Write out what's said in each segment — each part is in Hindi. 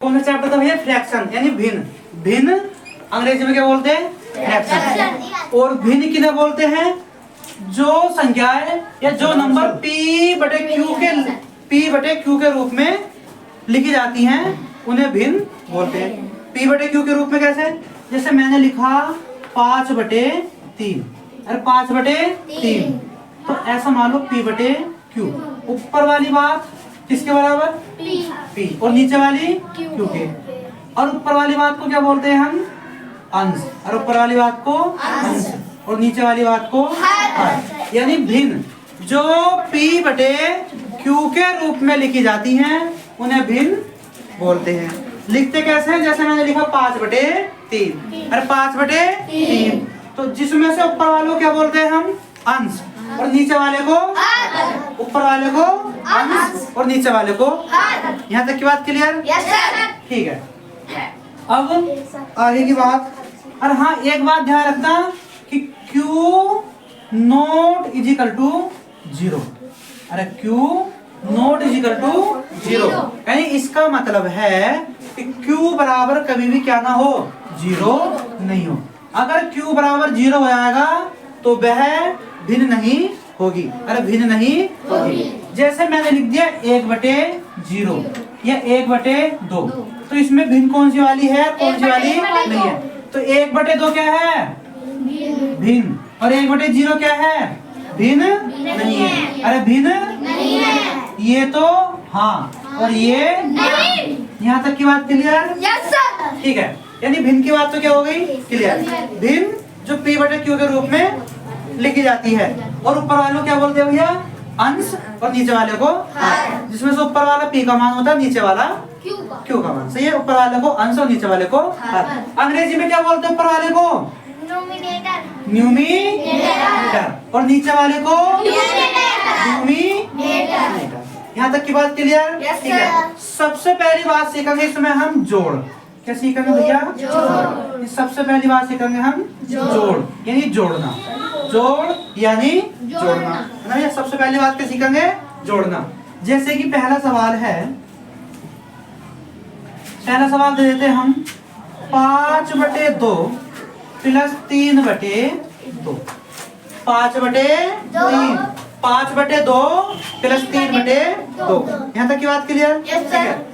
कौन सा चैप्टर था भैया? फ्रैक्शन यानी भिन्न। भिन्न अंग्रेजी में क्या बोलते हैं? फ्रैक्शन। और भिन्न किन्हें बोलते हैं? जो संख्याएं या जो नंबर p बटे क्यू के रूप में लिखी जाती हैं उन्हें भिन्न बोलते हैं। p बटे क्यू के रूप में कैसे? जैसे मैंने लिखा 5/3। अरे 5/3 तो ऐसा मान लो p बटे क्यू। ऊपर वाली बात किसके बराबर? p। और नीचे वाली q के। और ऊपर वाली बात को क्या बोलते हैं हम? अंश। और ऊपर वाली बात को अंश और नीचे वाली बात को हर। यानी भिन्न जो p बटे q के रूप में लिखी जाती हैं उन्हें भिन्न बोलते हैं। लिखते कैसे हैं? जैसे मैंने लिखा 5/3। अरे 5/3 तो जिसमें से ऊपर वालों को क्या बोलते हैं हम? अंश। और नीचे वाले को ऊपर वाले को अंश और नीचे वाले को। यहाँ तक की बात क्लियर? ठीक है। अब आगे की बात। और हाँ, एक बात ध्यान रखना कि Q not is equal to 0। अरे Q not is equal to 0 यानी इसका मतलब है कि Q बराबर कभी भी क्या ना हो? 0 नहीं हो। अगर Q बराबर 0 हो जाएगा तो वह भिन्न नहीं होगी। अरे भिन्न नहीं होगी। जैसे मैंने लिख दिया 1/0 या 1/2 तो इसमें भिन्न कौन सी वाली है? कौन सी वाली नहीं है। तो 1/2 क्या है? भिन्न। और 1/0 क्या है? भिन्न नहीं है। अरे भिन्न नहीं है। ये तो हाँ और ये नहीं। यहाँ तक की बात क्लियर? ठीक है। यानी भिन्न की बात तो क्या हो गई? क्लियर। भिन्न जो p बटे q के रूप में लिखी जाती है। और ऊपर वालों क्या बोलते हैं भैया? अंश। और नीचे वाले को हर। जिसमें से ऊपर वाला p का मान होता है, नीचे वाला q का मान। सही है। ऊपर वाले को अंश और नीचे वाले को हर। अंग्रेजी में क्या बोलते हैं ऊपर वाले को? न्यूमिनेटर। और नीचे वाले को न्यूमिनेटर। यहाँ तक की बात क्लियर? ठीक है। सबसे पहली बात सीखेंगे इसमें हम जोड़। क्या सीखेंगे भैया? जोड़। सबसे पहली बात सीखेंगे हम जोड़ यानी जोड़ना। जोड़ यानी जोड़ना है ना। ये सबसे पहली बात क्या सीखेंगे? जोड़ना। जैसे कि पहला सवाल है, पहला सवाल दे देते हैं हम 5/2 प्लस 3/2। 5/3 5/2 प्लस 3/2। यहाँ तक की बात क्लियर? ठीक है।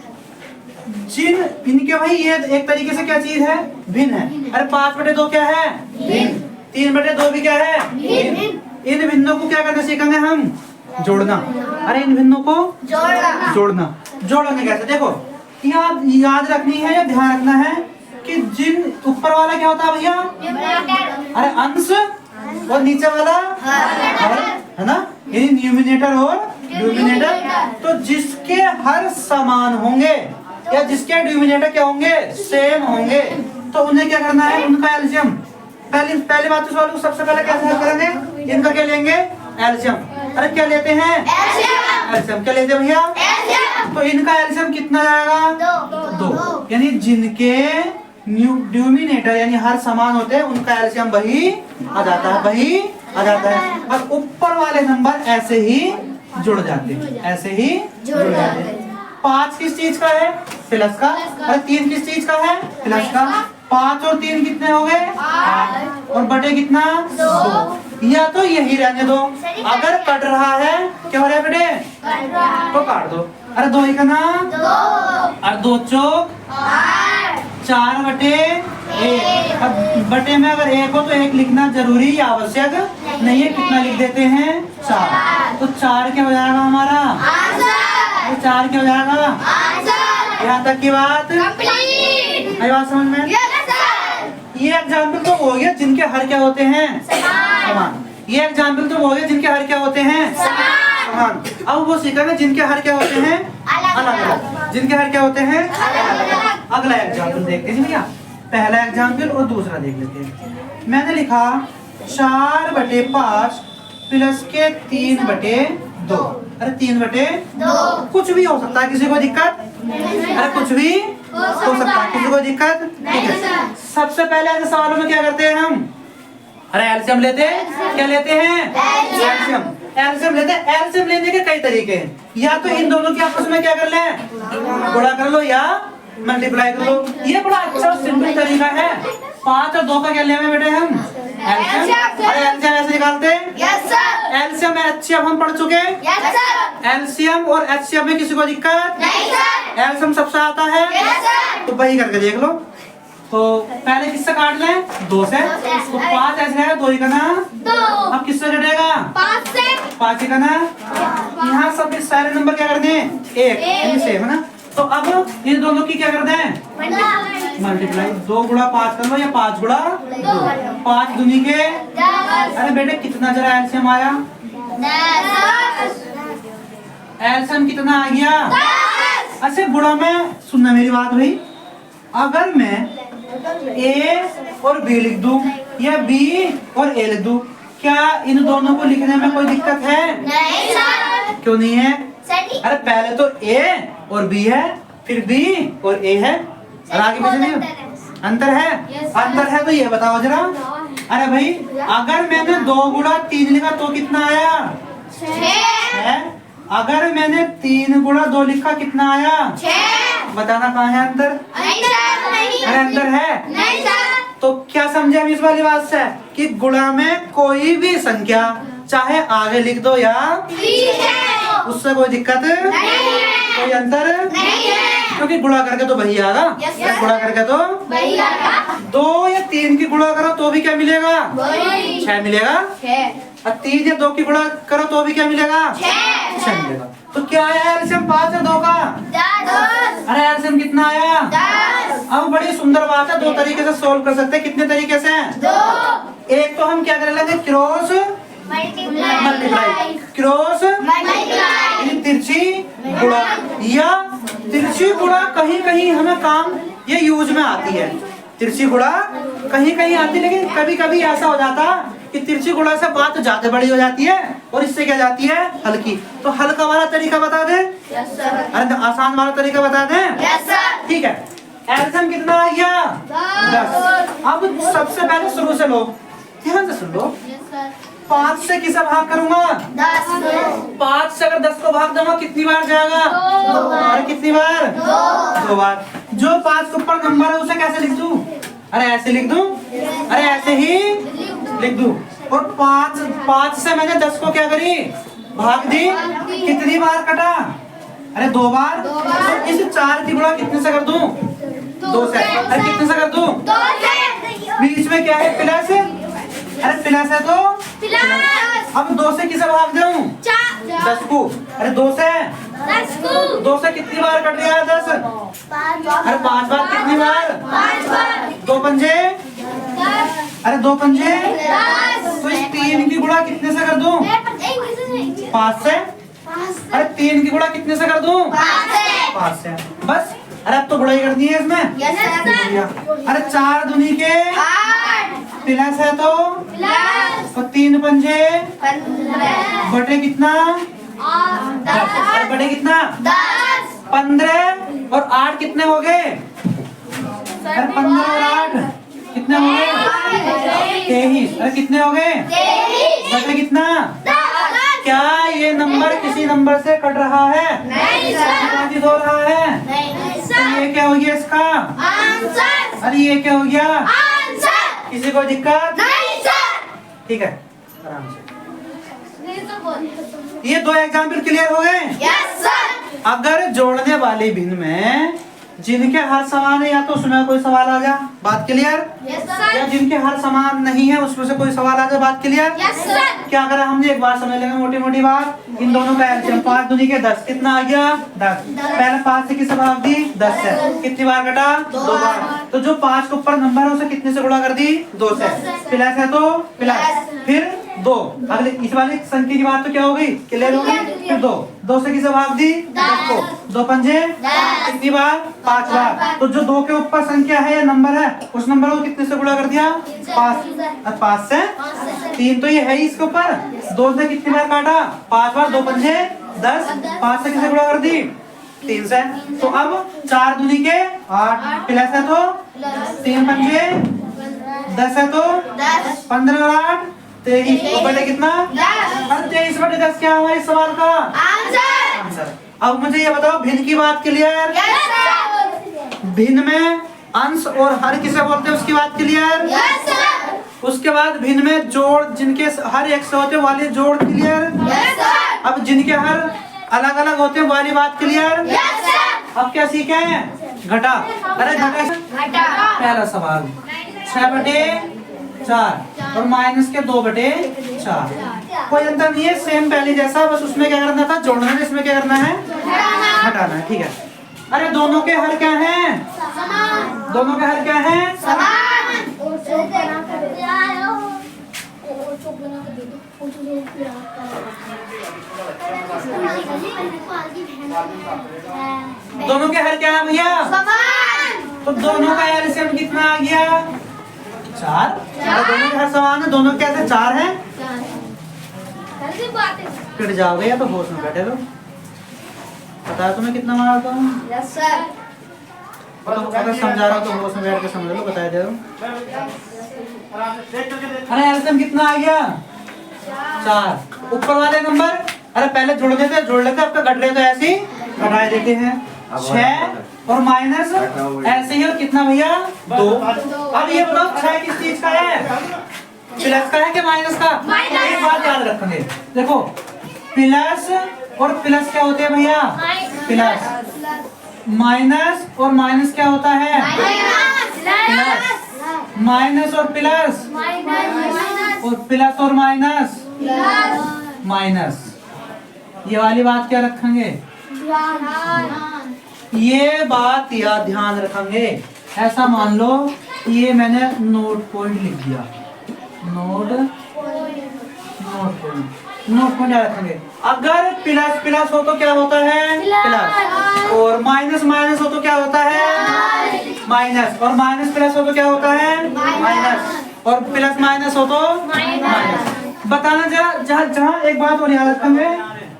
जिन इनके भाई ये एक तरीके से क्या चीज है? भिन्न है। अरे 5/2 क्या है? भिन्न। 3/2 भी क्या है? भिन्न। इन भिन्नों को क्या करना सीखेंगे हम? जोड़ना। अरे इन भिन्नों को जोड़ना। जोड़ने कैसे? देखो याद रखनी है या ध्यान रखना है कि जिन ऊपर वाला क्या होता है भैया? अरे अंश और नीचे वाला हर है ना। यानी न्यूमिनेटर और डिनोमिनेटर। तो जिसके हर समान होंगे या जिसके डिनोमिनेटर क्या होंगे? सेम होंगे तो उन्हें क्या करना है? उनका एलसीएम। पहली बात तो सबसे पहले कैसे हल करेंगे? इनका क्या लेंगे? एलसीएम। अरे क्या लेते हैं? एलसीएम। क्या लेते हैं भैया? तो इनका एलसीएम कितना जाएगा? 2। यानी जिनके डिनोमिनेटर यानी हर समान होते हैं उनका एलसीएम वही आ जाता है, वही आ जाता है। और ऊपर वाले नंबर ऐसे ही जुड़ जाते हैं, ऐसे ही जुड़ जाते हैं। 5 किस चीज का है? प्लस का। और 3 किस चीज का है? प्लस का। 5 और 3 कितने हो गए? 8। और बटे कितना? 2। या तो यही रहने दो। अगर कट रहा है क्या हो रहा है बेटे? तो काट दो। अरे 2 का ना 2 और 2 चौक 4/1। अब बटे में अगर 1 हो तो 1 लिखना जरूरी या आवश्यक नहीं है। कितना लिख देते हैं? 4। तो 4 क्या हो जाएगा हमारा? तो 4 क्या हो जाएगा? यहाँ तक की बात आई बात समझ में? ये एग्जाम्पल तो हो गया जिनके हर क्या होते हैं? समान। ये एग्जाम्पल तो हो गया जिनके हर क्या होते हैं? समान। अब वो सीखेंगे जिनके हर क्या होते हैं? अलग अलग। जिनके हर क्या होते हैं? अगला एग्जाम्पल देखते हैं भैया। पहला एग्जाम्पल और दूसरा देख लेते हैं। मैंने लिखा 4/5 प्लस के 3/2। अरे 3/2 कुछ भी हो सकता है, किसी को दिक्कत? अरे कुछ भी हो सकता है, किसी को दिक्कत? ठीक है। सबसे पहले ऐसे सवालों में क्या करते हैं हम? अरे एलसीएम लेते हैं। क्या लेते हैं? एलसीएम। एलसीएम लेते हैं। एलसीएम लेने के कई तरीके हैं। या तो इन दोनों की आपस में क्या कर ले? गुणा कर लो या मल्टीप्लाई कर लो। ये बड़ा अच्छा सिंपल तरीका है। 5 और 2 का क्या ले बेटे हम एलसीएम। अरे एलसीएम ऐसे निकालते हैं। Yes sir. एलसीएम एचसीएफ हम पढ़ चुके। Yes sir. एलसीएम और एचसीएफ में किसी को दिक्कत नहीं सर। एलसीएम सबसे आता है। Yes sir. तो वही करके देख लो। तो पहले किससे काट लें 2 से। तो 5 ऐसे है 2 ही का ना 2। अब किससे कटेगा 5 से 5 ही का ना। यहाँ सब सारे नंबर क्या कर दें 1 सेम है ना। तो अब इन दोनों की क्या कर दें मल्टीप्लाई। 2 गुणा 5 कर लो या 5 गुणा 2। 5 दूनी के 10। अरे बेटे कितना जरा एलसीएम आया 10। एलसीएम कितना आ गया 10। अच्छा बुढ़ा में सुनना मेरी बात भाई। अगर मैं ए और बी लिख दूं या बी और ए लिख दूं क्या इन दोनों को लिखने में कोई दिक्कत है नहीं सर। क्यों नहीं है। सर अरे पहले तो ए और बी है फिर बी और ए है और आगे पीछे नहीं अंतर है। अंतर है तो ये बताओ जरा। अरे भाई अगर मैंने 2 गुणा 3 लिखा तो कितना आया 6। अगर मैंने 3 गुणा 2 लिखा कितना आया 6। बताना कहाँ है अंतर। नहीं सर। नहीं। अरे अंतर है। नहीं सर। तो क्या समझे हम इस वाली बात से कि गुणा में कोई भी संख्या चाहे आगे लिख दो या उससे कोई दिक्कत नहीं। कोई अंतर नहीं है। क्योंकि गुणा करके तो वही आएगा। Yes, sir. गुणा करके तो वही आएगा। 2 या 3 की गुणा करो तो भी क्या मिलेगा वही 6 मिलेगा। 6। और 3 या 2 की गुणा करो तो भी क्या मिलेगा 6 मिलेगा। तो क्या आया एलसीएम 5 और 2 का 10। अरे एलसीएम कितना आया 10। अब बड़ी सुंदर बात है। 2 तरीके से सोल्व कर सकते हैं। कितने तरीके से 2। एक तो हम क्या कर लेंगे क्रॉस मल्टीप्लाई क्रॉस मल्टीप्लाई तिरछी गुणा या तिरछी गुणा कहीं कहीं हमें काम ये यूज में आती है। तिरछी गुणा कहीं कहीं आती है लेकिन कभी कभी ऐसा हो जाता कि तिरछी गुणा से बात ज्यादा बड़ी हो जाती है और इससे क्या जाती है हल्की। तो हल्का वाला तरीका बता दे। Yes sir. अरे आसान वाला तरीका बता दे। Yes sir. ठीक है एलसीएम कितना आ गया 10। अब सबसे पहले शुरू से लो ध्यान से सुन लो। 5 से किसे भाग करूंगा 10। 5 से अगर 10 को भाग दूंगा कितनी बार जाएगा 2 बार। अरे कितनी बार 2 बार। जो 5 के ऊपर नंबर है उसे कैसे लिख दूं अरे ऐसे लिख दूं अरे ऐसे ही लिख दूं। और 5 से मैंने 10 को क्या करी भाग दी कितनी बार कटा अरे 2 बार। तो इस 4 की गुणा कितने से कर दूं 2 से। अरे कितने से कर दूं 2 से। बीच में क्या है प्लस अरे प्लस है तो प्लस। अब 2 से किसे भाग दूं 10 को। अरे 2 से 10 को 2 से कितनी बार कट रहा है 10 अरे 5 बार कितनी बार 5 बार। 2 पंजे 10। अरे 2 पंजे 10। तो इस 3 की गुणा कितने से कर दूं 5 से। अरे 3 की गुणा कितने से कर दूं 5 से। बस अरे अब तो गुणाई करनी है इसमें। Yes sir. अरे 4 दूनी के 8 प्लस है तो प्लस तो 3 पंजे 15 बटे कितना 10। अरे बटे कितना 10। 15 और 8 कितने हो गए अरे 15 और 8 कितने हो गए 23। अरे कितने हो गए 23। बटे कितना 10। क्या ये नंबर किसी नंबर से कट रहा है नहीं सर। बाकी हो रहा है। नहीं तो सर। ये क्या हो गया इसका आंसर। अरे ये क्या हो गया आंसर। किसी को दिक्कत नहीं सर। ठीक है आराम से। ये 2 एग्जाम्पल क्लियर हो गए। Yes sir. अगर जोड़ने वाले भिन्न में जिनके हर समान है या तो उसमें कोई सवाल आ जाए बात क्लियर यस या सर। जिनके हर समान नहीं है उसमें से कोई सवाल आ जाए बात क्लियर। Yes sir. क्या करा हमने एक बार समझ लेंगे मोटी मोटी बात। इन दोनों का एलसीएम 5 दूनी के 10 कितना आ गया 10। पहले 5 से किसे भाग दी 10 से कितनी बार कटा 2 बार। तो जो 5 के ऊपर नंबर है उसे कितने से गुणा कर दी 2 से। प्लस है तो प्लस फिर 2 अगले इस वाली संख्या की बात तो क्या हो गई क्लियर हो गई। फिर 2 से किसे भाग दी 10 को 2 पंजे कितनी बार 5 बार। तो जो 2 के ऊपर संख्या है या नंबर है उस नंबर को कितने से गुणा कर दिया 5 से 3 तो ये है ही इसके ऊपर 2 से कितनी बार काटा 5 बार 2 पंजे 10 5 से किसे गुणा कर दी 3 से। तो अब 4 दूनी के 8 प्लस है तो 3 पंजे 10 है तो 15 और 8 23 तो बटे कितना 23 बटे 10 क्या हुआ इस सवाल का आंसर। आंसर। अब मुझे ये बताओ भिन्न की बात क्लियर यस सर। भिन्न में अंश और हर किसे बोलते हैं उसकी बात क्लियर। Yes sir. उसके बाद भिन्न में जोड़ जिनके हर एक से होते वाले जोड़ क्लियर। Yes sir. अब जिनके हर अलग अलग होते हैं वाली बात क्लियर। Yes sir. अब क्या सीखे हैं? घटा। अरे घटा घटा। पहला सवाल 6/4 और माइनस के 2/4 कोई अंतर नहीं है, सेम पहले जैसा, बस उसमें क्या करना था जोड़ना है, इसमें क्या करना है हटाना है। ठीक है। अरे दोनों के हर क्या हैं? समान। दोनों के हर क्या हैं? समान। दोनों के हर क्या है भैया? समान। तो दोनों का एलसीएम कितना आ गया? 4। दोनों के हर समान है, दोनों कैसे 4 है? पिट जाओगे या तो होश में बैठे रहो। पता है तुम्हें कितना मारा था? Yes sir. तो अगर समझा रहा हूँ तो होश में बैठ के समझ लो, बताया दे रहा हूँ। अरे एलसीएम कितना आ गया? 4। ऊपर वाले नंबर अरे पहले जोड़ लेते आपका घट रहे तो ऐसे ही घटाए देते हैं। 6 और माइनस ऐसे ही, और कितना भैया? 2। अब ये बताओ 6 किस चीज का है? प्लस का है कि माइनस का? एक बात याद रखेंगे, देखो प्लस और प्लस क्या होते हैं भैया? प्लस। माइनस और माइनस क्या होता है? प्लस। माइनस और प्लस और प्लस और माइनस माइनस। ये वाली बात क्या रखेंगे? ये बात या ध्यान रखेंगे। ऐसा मान लो ये मैंने नोट पॉइंट लिख दिया, नोट पॉइंट याद रखेंगे। अगर प्लस प्लस हो तो क्या होता है? प्लस। और माइनस माइनस हो तो क्या होता है? माइनस। और माइनस प्लस हो तो क्या होता है? माइनस। और प्लस माइनस हो तो माइनस। बताना जरा, जहाँ एक बात और याद रखेंगे,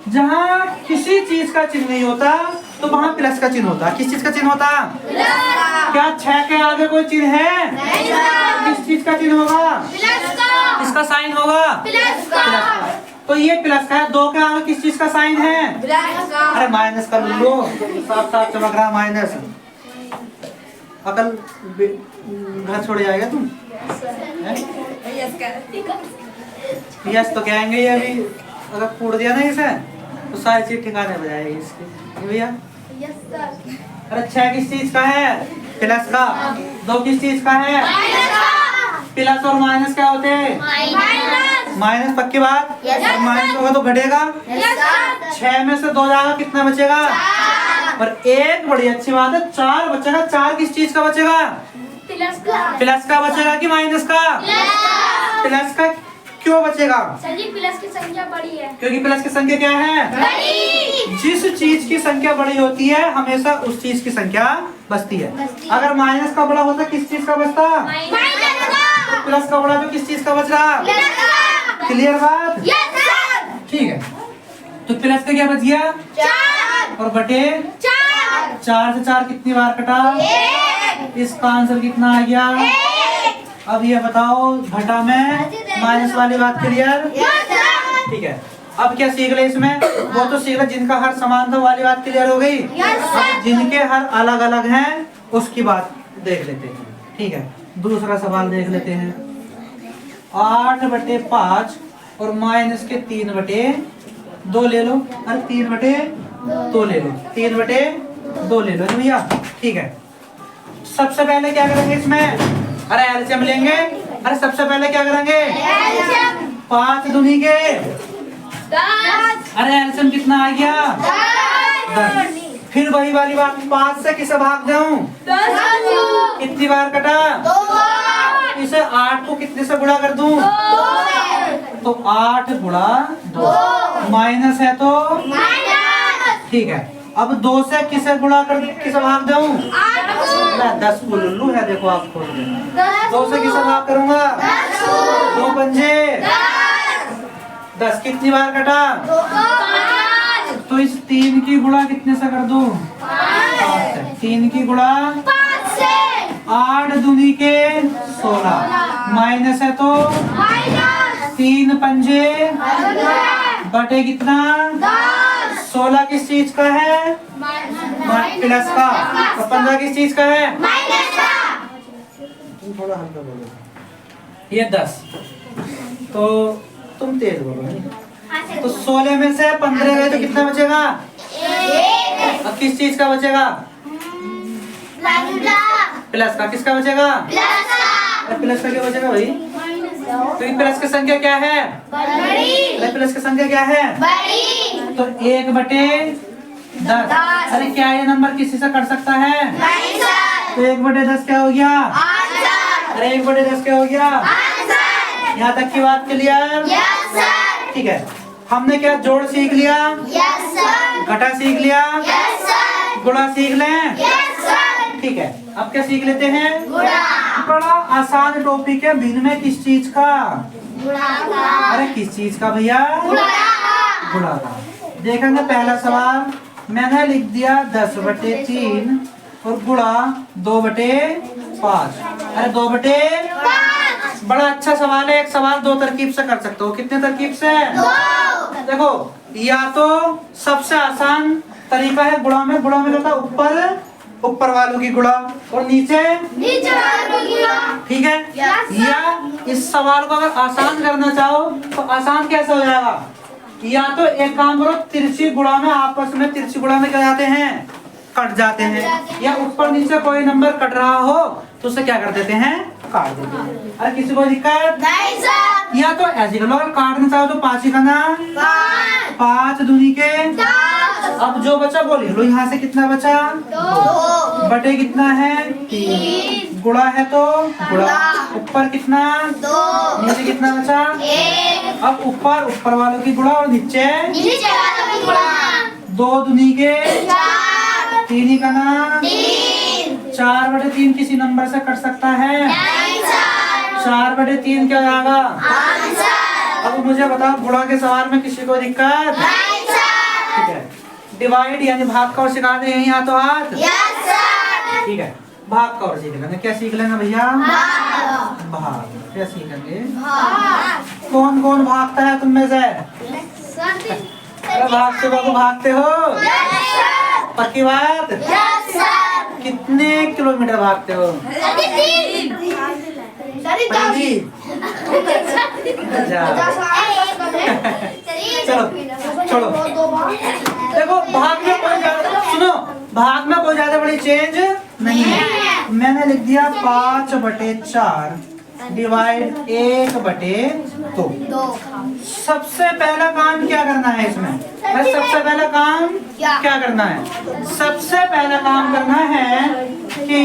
जहाँ किसी चीज का चिन्ह नहीं होता तो वहाँ प्लस का चिन्ह होता। किस चीज का चिन्ह होता? क्या 6 के आगे कोई चिन्ह है? किस चीज का चिन्ह होगा? किसका साइन होगा? प्लस का। तो ये प्लस का है। 2 के आगे किस चीज का साइन है? अरे माइनस का लो, साफ साफ चमक रहा माइनस। अकल घर छोड़ जाएगा तुम। यस तो कहेंगे ये अभी अगर फूट दिया ना इसे तो सारी चीज ठिकाने बजाएगी इसकी भैया। अरे 6 किस चीज का है? प्लस का। 2 किस चीज का है? प्लस और माइनस क्या होते हैं? माइनस। पक्की बात? माइनस होगा तो घटेगा। 6 में से 2 जाएगा, कितना बचेगा? और एक बड़ी अच्छी बात है 4 बचेगा। 4 किस चीज का बचेगा? प्लस का बचेगा कि माइनस का? प्लस का। क्यों बचेगा? प्लस की संख्या बड़ी है। क्योंकि प्लस की संख्या क्या है? बड़ी। जिस चीज की संख्या बड़ी होती है हमेशा उस चीज की संख्या बचती है। अगर माइनस का बड़ा होता किस चीज का बचता? तो प्लस का बड़ा तो किस चीज का बच रहा? क्लियर बात? ठीक है। तो प्लस का क्या बच गया? 4 और बटे 4 से 4 कितनी बार कटा? 1। इसका आंसर कितना आ गया? 1। अब ये बताओ घटा में माइनस वाली बात क्लियर? ठीक है। अब क्या सीख ले इसमें? वो तो सीख ले जिनका हर समान था वाली बात क्लियर हो गई। अब जिनके हर अलग अलग हैं उसकी बात देख लेते हैं। ठीक है। दूसरा सवाल देख लेते हैं। 8/5 और माइनस के 3/2 ले लो। अरे 3/2 ले लो। 3/2 ले लो भैया। ठीक है। सबसे पहले क्या करेंगे इसमें? अरे एलसीएम लेंगे। अरे सबसे पहले क्या करेंगे? 5 दूनी के 10। अरे एलसीएम कितना आ गया? 10। फिर वही वाली बात, 5 से किसे भाग दूं? 10। कितनी बार कटा? 2। इसे 8 को कितने से गुणा कर दूं? 2। तो 8 गुणा 2 माइनस है तो माइनस। ठीक है। अब 2 से किसे गुणा कर किसे भाग दूं? 10 को लुल्लू है, देखो आप खोल के 2 से किसे भाग करूंगा? 2 पंजे 10। कितनी बार कटा? 5। तो इस 3 की गुणा कितने से कर दूं? 5 से। 3 की गुणा 5 से। 8 दूनी के 16 माइनस है तो माइनस। 3 पंजे बटे कितना? 10। 16 किस चीज का है? प्लस का। तो 15 किस चीज का है? माइनस का। तुम थोड़ा हल्का बोलो। ये 10, तो तुम तेज बोलो नहीं। तो 16 में से 15 गए तो कितना बचेगा? 1 अब किस चीज का बचेगा? प्लस का। किसका बचेगा? प्लस का। अरे प्लस का क्या बचेगा भाई? तो ये प्लस की संख्या क्या है? बड़ी। अरे प्लस की संख्या क्या है? बड़ी। तो 1/10। अरे क्या ये नंबर किसी से कट सकता है? नहीं सर। तो 1/10 क्या हो गया? आंसर। अरे 1/10 क्या हो गया? आंसर। यहाँ तक की बात क्लियर? Yes sir. ठीक है, हमने क्या जोड़ सीख लिया, यस सर। घटा सीख लिया, यस सर। गुणा सीख लें। Yes sir. ठीक है, अब क्या सीख लेते हैं? गुणा। बड़ा आसान टॉपिक है। भिन्न में किस चीज का? गुणा का। अरे किस चीज का भैया? गुणा का। गुणा का। देखेंगे पहला सवाल, मैंने लिख दिया 10/3 और गुणा 2/5। अरे 2/5। बड़ा अच्छा सवाल है। एक सवाल दो तरकीब से कर सकते हो। कितने तरकीब से? 2। देखो, या तो सबसे आसान तरीका है गुणा में। गुणा में होता है ऊपर वालों की गुणा और नीचे वालों की गुणा। ठीक है। Yes, sir. या इस सवाल को अगर आसान करना चाहो तो आसान कैसे हो जाएगा? या तो एक काम करो, तिरछी गुणा में आपस में तिरछी गुणा में क्या जाते हैं? कट जाते हैं। या ऊपर नीचे कोई नंबर कट रहा हो तो उसे क्या कर देते हैं? काट देते हैं। अरे किसी को दिक्कत? नहीं सर। या तो ऐसे कर लो, अगर काटना चाहो तो 5 ही करना। 5 दूनी के 10। अब जो बचा वो लिख लो। यहाँ से कितना बचा? 2 बटे कितना है? 3। गुणा है तो गुणा। ऊपर कितना? 2। नीचे कितना बचा? 1। अब ऊपर वालों की गुणा और नीचे नीचे वालों की गुणा। 2 दूनी के 4। 3 ही करना। 3। 4/3 किसी नंबर से कट सकता है? नहीं सर। 4/3 क्या आएगा? आंसर। अब मुझे बताओ, गुणा के सवाल में किसी को दिक्कत? नहीं सर। ठीक है, डिवाइड यानी भाग का और सिखा दे यहीं हाथों हाथ। Yes sir. ठीक है, भाग का और सीख लेंगे। क्या सीख लेंगे भैया? भाग। भाग। क्या सीखेंगे? भाग। कौन कौन भागता है तुम में से? सर। अरे भागते हो तो भागते हो? Yes sir. पक्की बात? Yes sir. कितने किलोमीटर भागते हो? 3। पहली? जा। चलो छोड़ो। देखो, भाग में कोई ज्यादा, सुनो, भाग में कोई ज्यादा बड़ी चेंज नहीं है। मैंने लिख दिया 5/4 डिवाइड 1/2। सबसे पहला काम क्या करना है इसमें? अरे सबसे पहला काम क्या करना है? सबसे पहला काम करना है कि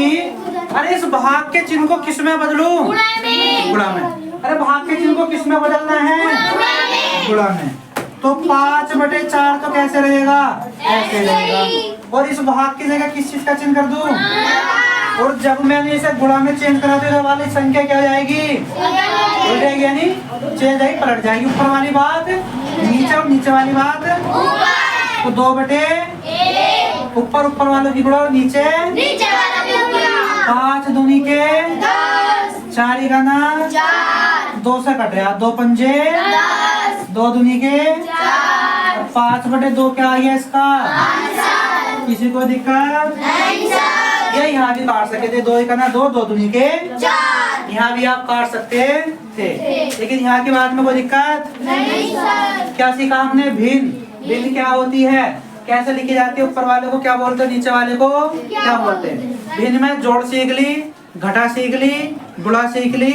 अरे इस भाग के चिन्ह को किस में बदलूं? गुणा में। अरे भाग के चिन्ह को किस में बदलना है? गुणा में। तो 5/4 तो कैसे रहेगा? ऐसे रहेगा। और इस भाग की जगह किस चीज का चिन्ह कर दूं? और जब मैंने इसे गुणा में चेंज करा दिया तो वाली संख्या क्या हो जाएगी? उल्ट जाएगी, यानी चेंज जाएगी, पलट जाएगी। ऊपर वाली बात नीचे और नीचे वाली बात तो 2/1। ऊपर वालों की गुणा और नीचे 5 दूनी के 4 ही गाना 2 से कट रहा। 2 पंजे 2 दूनी के 5/2 क्या आ गया इसका? किसी को दिक्कत? ये यहाँ भी काट सकते थे। 2 ही करना 2 दूनी के 4। यहाँ भी आप काट सकते थे, लेकिन यहाँ की बात में कोई दिक्कत नहीं सर। क्या सीखा हमने? भिन्न क्या होती है, कैसे लिखी जाती है, ऊपर वाले को क्या बोलते हैं, नीचे वाले को क्या बोलते हैं। भिन्न में जोड़ सीख ली, घटा सीख ली, गुणा सीख ली।